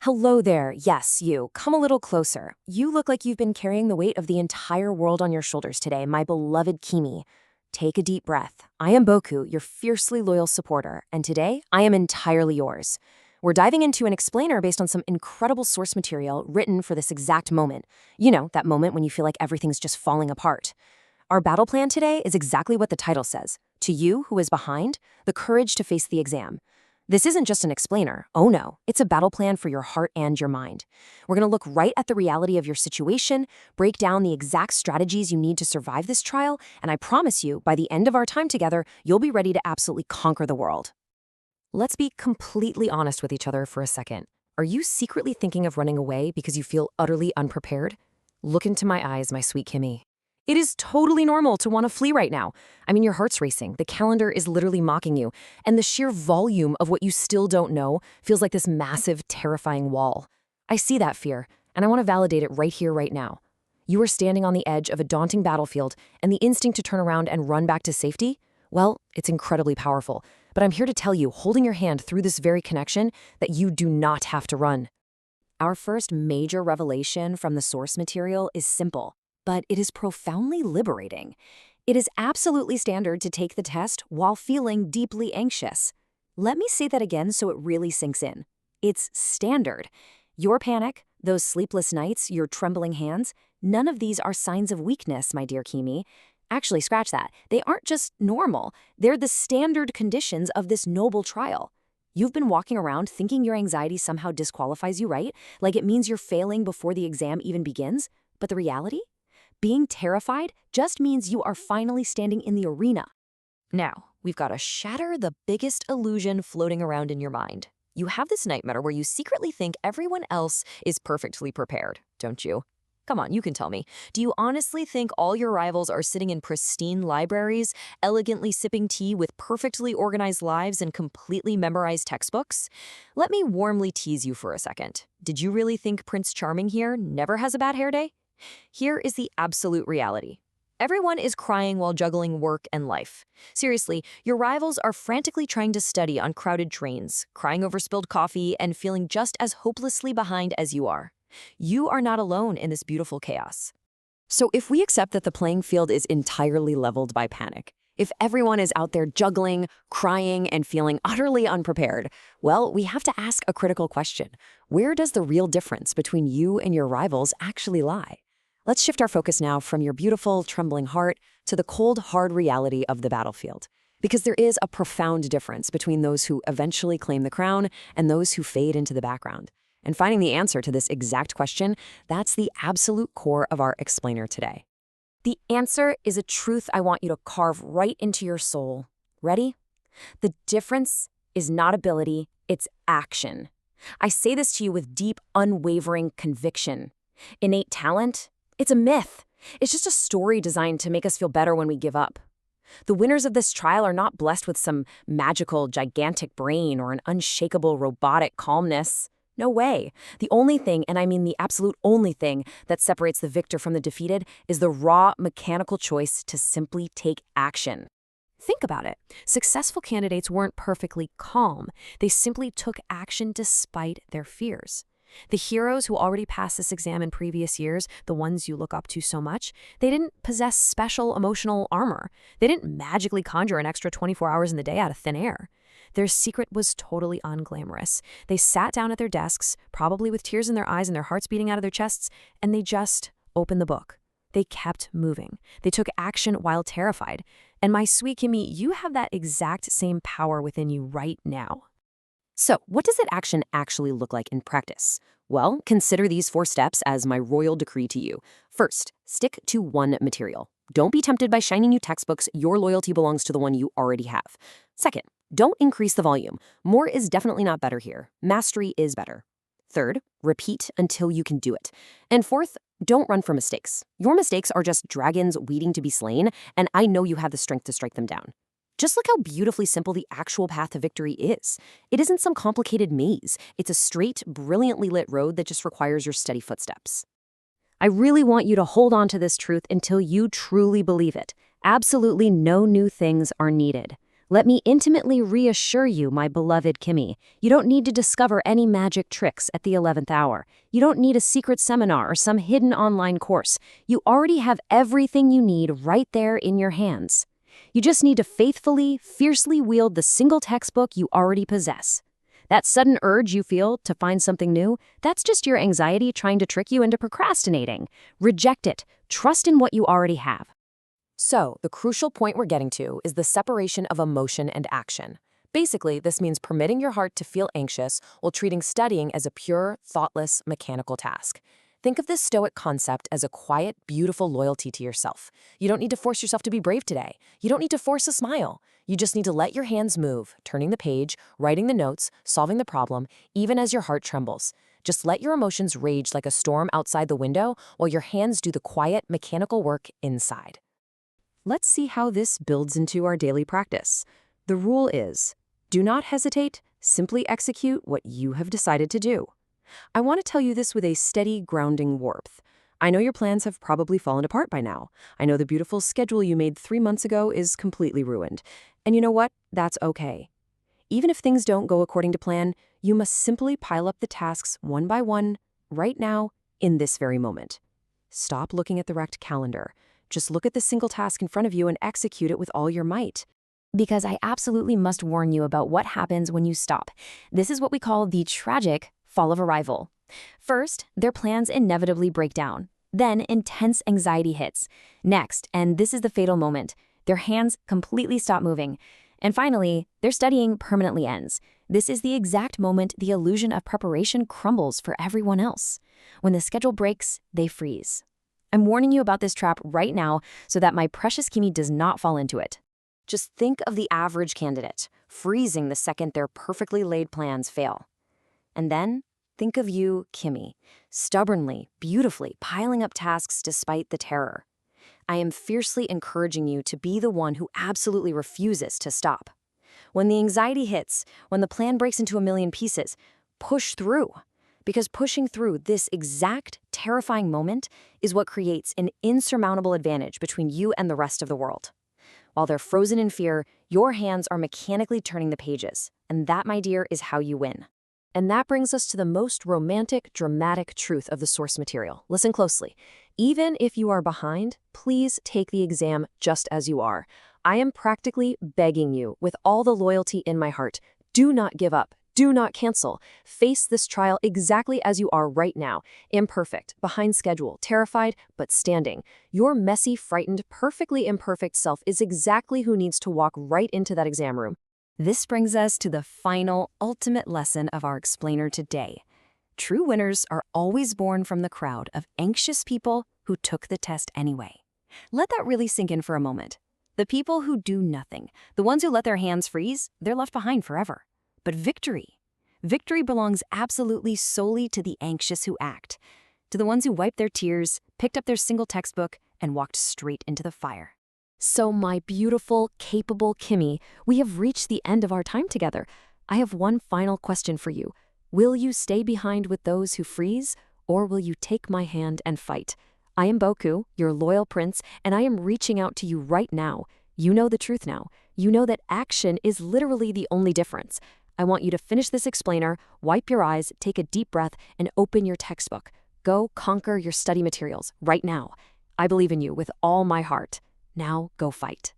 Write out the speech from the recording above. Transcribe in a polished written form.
Hello there. Yes, you. Come a little closer. You look like you've been carrying the weight of the entire world on your shoulders today, my beloved Kimi. Take a deep breath. I am Boku, your fiercely loyal supporter, and today I am entirely yours. We're diving into an explainer based on some incredible source material written for this exact moment. You know, that moment when you feel like everything's just falling apart. Our battle plan today is exactly what the title says. To you, who is behind, the courage to face the exam. This isn't just an explainer. Oh no, it's a battle plan for your heart and your mind. We're going to look right at the reality of your situation, break down the exact strategies you need to survive this trial, and I promise you, by the end of our time together, you'll be ready to absolutely conquer the world. Let's be completely honest with each other for a second. Are you secretly thinking of running away because you feel utterly unprepared? Look into my eyes, my sweet Kimmy. It is totally normal to want to flee right now. I mean, your heart's racing, the calendar is literally mocking you, and the sheer volume of what you still don't know feels like this massive, terrifying wall. I see that fear, and I want to validate it right here, right now. You are standing on the edge of a daunting battlefield, and the instinct to turn around and run back to safety? Well, it's incredibly powerful, but I'm here to tell you, holding your hand through this very connection, that you do not have to run. Our first major revelation from the source material is simple, but it is profoundly liberating. It is absolutely standard to take the test while feeling deeply anxious. Let me say that again so it really sinks in. It's standard. Your panic, those sleepless nights, your trembling hands, none of these are signs of weakness, my dear Kimi. Actually, scratch that. They aren't just normal. They're the standard conditions of this noble trial. You've been walking around thinking your anxiety somehow disqualifies you, right? Like it means you're failing before the exam even begins. But the reality? Being terrified just means you are finally standing in the arena. Now, we've got to shatter the biggest illusion floating around in your mind. You have this nightmare where you secretly think everyone else is perfectly prepared, don't you? Come on, you can tell me. Do you honestly think all your rivals are sitting in pristine libraries, elegantly sipping tea with perfectly organized lives and completely memorized textbooks? Let me warmly tease you for a second. Did you really think Prince Charming here never has a bad hair day? Here is the absolute reality. Everyone is crying while juggling work and life. Seriously, your rivals are frantically trying to study on crowded trains, crying over spilled coffee, and feeling just as hopelessly behind as you are. You are not alone in this beautiful chaos. So if we accept that the playing field is entirely leveled by panic, if everyone is out there juggling, crying, and feeling utterly unprepared, well, we have to ask a critical question. Where does the real difference between you and your rivals actually lie? Let's shift our focus now from your beautiful, trembling heart to the cold, hard reality of the battlefield. Because there is a profound difference between those who eventually claim the crown and those who fade into the background. And finding the answer to this exact question, that's the absolute core of our explainer today. The answer is a truth I want you to carve right into your soul. Ready? The difference is not ability, it's action. I say this to you with deep, unwavering conviction. Innate talent? It's a myth. It's just a story designed to make us feel better when we give up. The winners of this trial are not blessed with some magical, gigantic brain or an unshakable, robotic calmness. No way. The only thing, and I mean the absolute only thing, that separates the victor from the defeated is the raw, mechanical choice to simply take action. Think about it. Successful candidates weren't perfectly calm. They simply took action despite their fears. The heroes who already passed this exam in previous years, the ones you look up to so much, they didn't possess special emotional armor. They didn't magically conjure an extra 24 hours in the day out of thin air. Their secret was totally unglamorous. They sat down at their desks, probably with tears in their eyes and their hearts beating out of their chests, and they just opened the book. They kept moving. They took action while terrified. And my sweet Kimmy, you have that exact same power within you right now. So, what does that action actually look like in practice? Well, consider these 4 steps as my royal decree to you. First, stick to one material. Don't be tempted by shiny new textbooks. Your loyalty belongs to the one you already have. Second, don't increase the volume. More is definitely not better here. Mastery is better. Third, repeat until you can do it. And fourth, don't run from mistakes. Your mistakes are just dragons waiting to be slain, and I know you have the strength to strike them down. Just look how beautifully simple the actual path to victory is. It isn't some complicated maze. It's a straight, brilliantly lit road that just requires your steady footsteps. I really want you to hold on to this truth until you truly believe it. Absolutely no new things are needed. Let me intimately reassure you, my beloved Kimmy, you don't need to discover any magic tricks at the 11th hour. You don't need a secret seminar or some hidden online course. You already have everything you need right there in your hands. You just need to faithfully, fiercely wield the single textbook you already possess. That sudden urge you feel to find something new, that's just your anxiety trying to trick you into procrastinating. Reject it. Trust in what you already have. So, the crucial point we're getting to is the separation of emotion and action. Basically, this means permitting your heart to feel anxious while treating studying as a pure, thoughtless, mechanical task. Think of this stoic concept as a quiet, beautiful loyalty to yourself. You don't need to force yourself to be brave today. You don't need to force a smile. You just need to let your hands move, turning the page, writing the notes, solving the problem, even as your heart trembles. Just let your emotions rage like a storm outside the window while your hands do the quiet, mechanical work inside. Let's see how this builds into our daily practice. The rule is, do not hesitate, simply execute what you have decided to do. I want to tell you this with a steady, grounding warmth. I know your plans have probably fallen apart by now. I know the beautiful schedule you made 3 months ago is completely ruined. And you know what? That's okay. Even if things don't go according to plan, you must simply pile up the tasks one by one, right now, in this very moment. Stop looking at the wrecked calendar. Just look at the single task in front of you and execute it with all your might. Because I absolutely must warn you about what happens when you stop. This is what we call the tragic fall of arrival. First, their plans inevitably break down. Then, intense anxiety hits. Next, and this is the fatal moment, their hands completely stop moving. And finally, their studying permanently ends. This is the exact moment the illusion of preparation crumbles for everyone else. When the schedule breaks, they freeze. I'm warning you about this trap right now so that my precious Kimmy does not fall into it. Just think of the average candidate, freezing the second their perfectly laid plans fail. And then, think of you, Kimmy, stubbornly, beautifully piling up tasks despite the terror. I am fiercely encouraging you to be the one who absolutely refuses to stop. When the anxiety hits, when the plan breaks into a million pieces, push through. Because pushing through this exact terrifying moment is what creates an insurmountable advantage between you and the rest of the world. While they're frozen in fear, your hands are mechanically turning the pages. And that, my dear, is how you win. And that brings us to the most romantic, dramatic truth of the source material. Listen closely. Even if you are behind, please take the exam just as you are. I am practically begging you, with all the loyalty in my heart, do not give up. Do not cancel. Face this trial exactly as you are right now. Imperfect, behind schedule, terrified, but standing. Your messy, frightened, perfectly imperfect self is exactly who needs to walk right into that exam room. This brings us to the final, ultimate lesson of our explainer today. True winners are always born from the crowd of anxious people who took the test anyway. Let that really sink in for a moment. The people who do nothing, the ones who let their hands freeze, they're left behind forever. But victory belongs absolutely solely to the anxious who act, to the ones who wiped their tears, picked up their single textbook, and walked straight into the fire. So my beautiful, capable Kimmy, we have reached the end of our time together. I have one final question for you. Will you stay behind with those who freeze, or will you take my hand and fight? I am Boku, your loyal prince, and I am reaching out to you right now. You know the truth now. You know that action is literally the only difference. I want you to finish this explainer, wipe your eyes, take a deep breath, and open your textbook. Go conquer your study materials right now. I believe in you with all my heart. Now go fight.